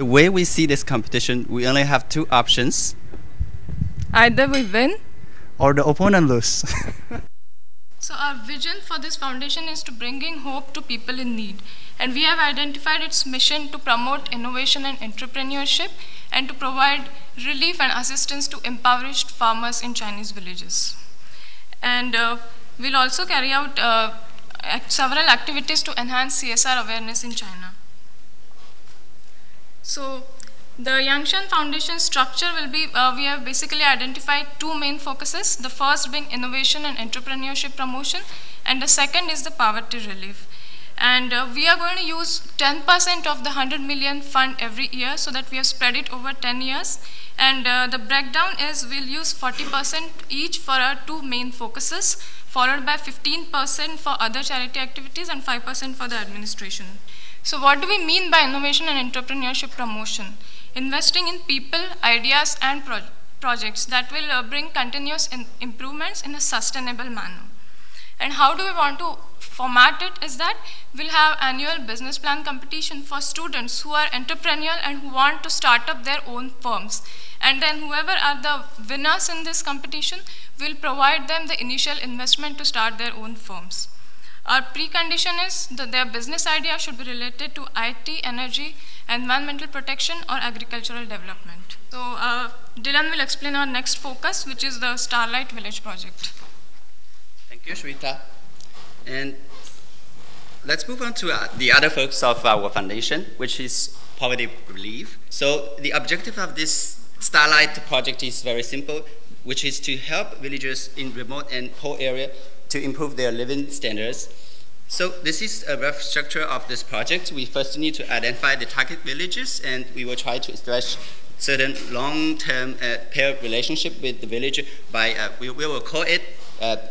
The way we see this competition, we only have two options. Either we win or the opponent lose. So our vision for this foundation is to bringing hope to people in need. And we have identified its mission to promote innovation and entrepreneurship and to provide relief and assistance to impoverished farmers in Chinese villages. And we'll also carry out several activities to enhance CSR awareness in China. So the Yangshan Foundation structure will be, we have basically identified two main focuses, the first being innovation and entrepreneurship promotion, and the second is the poverty relief. And we are going to use 10% of the 100 million fund every year so that we have spread it over 10 years. And the breakdown is we'll use 40% each for our two main focuses, followed by 15% for other charity activities and 5% for the administration. So what do we mean by innovation and entrepreneurship promotion? Investing in people, ideas, and projects that will bring continuous improvements in a sustainable manner. And how do we want to format it is that we'll have annual business plan competition for students who are entrepreneurial and who want to start up their own firms. And then whoever are the winners in this competition will provide them the initial investment to start their own firms. Our precondition is that their business idea should be related to IT, energy, environmental protection, or agricultural development. So Dylan will explain our next focus, which is the Starlight Village project. Thank you, Shweta. And let's move on to the other focus of our foundation, which is poverty relief. So the objective of this Starlight project is very simple, which is to help villagers in remote and poor areas to improve their living standards. So this is a rough structure of this project. We first need to identify the target villages, and we will try to establish certain long-term pair relationship with the village by, we will call it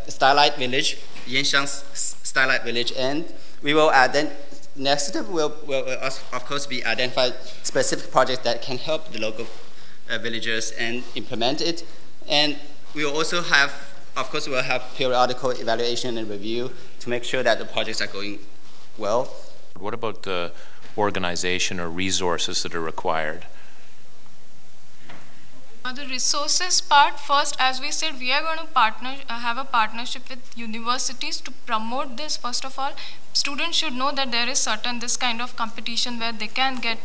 Starlight Village, Yangshan Starlight Village, and we will then next step will of course be identify specific projects that can help the local villagers and implement it. And we will also have, of course, we'll have periodical evaluation and review to make sure that the projects are going well. What about the organization or resources that are required? The resources part, first, as we said, we are going to have a partnership with universities to promote this. First of all, students should know that there is this kind of competition where they can get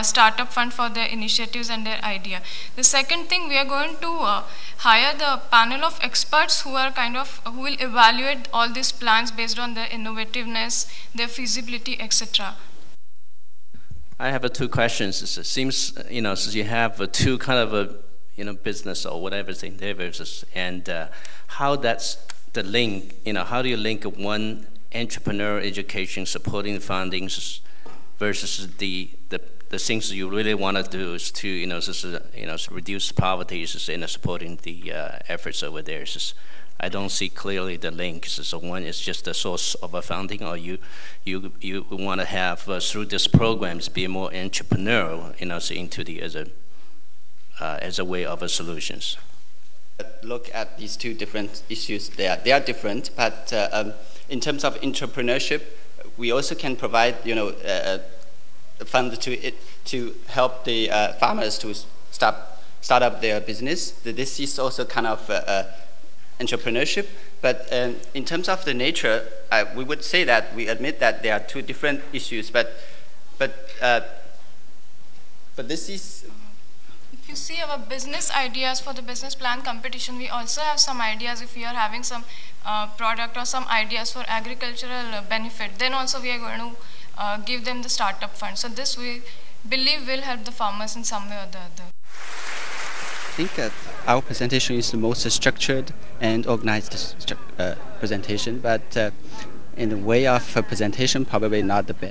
startup fund for their initiatives and their idea. The second thing, we are going to hire the panel of experts who are who will evaluate all these plans based on their innovativeness, their feasibility, etc. I have two questions. It seems, since you have two kind of business or whatever endeavors, and how that's the link, how do you link one entrepreneur education supporting the foundations versus the things you really want to do is to, reduce poverty and supporting the efforts over there. I don't see clearly the link. So one is just the source of a funding, or you want to have through these programs be more entrepreneurial, into the as a way of solutions. Look at these two different issues. They are different, but in terms of entrepreneurship, we also can provide fund to help the farmers to start up their business. This is also kind of entrepreneurship, but in terms of the nature, we would say that we admit that there are two different issues, but this is. If you see our business ideas for the business plan competition, we also have some ideas if we are having some product or some ideas for agricultural benefit, then also we are going to give them the startup fund. So this we believe will help the farmers in some way or the other. I think that our presentation is the most structured and organized presentation, but in the way of presentation, probably not the best.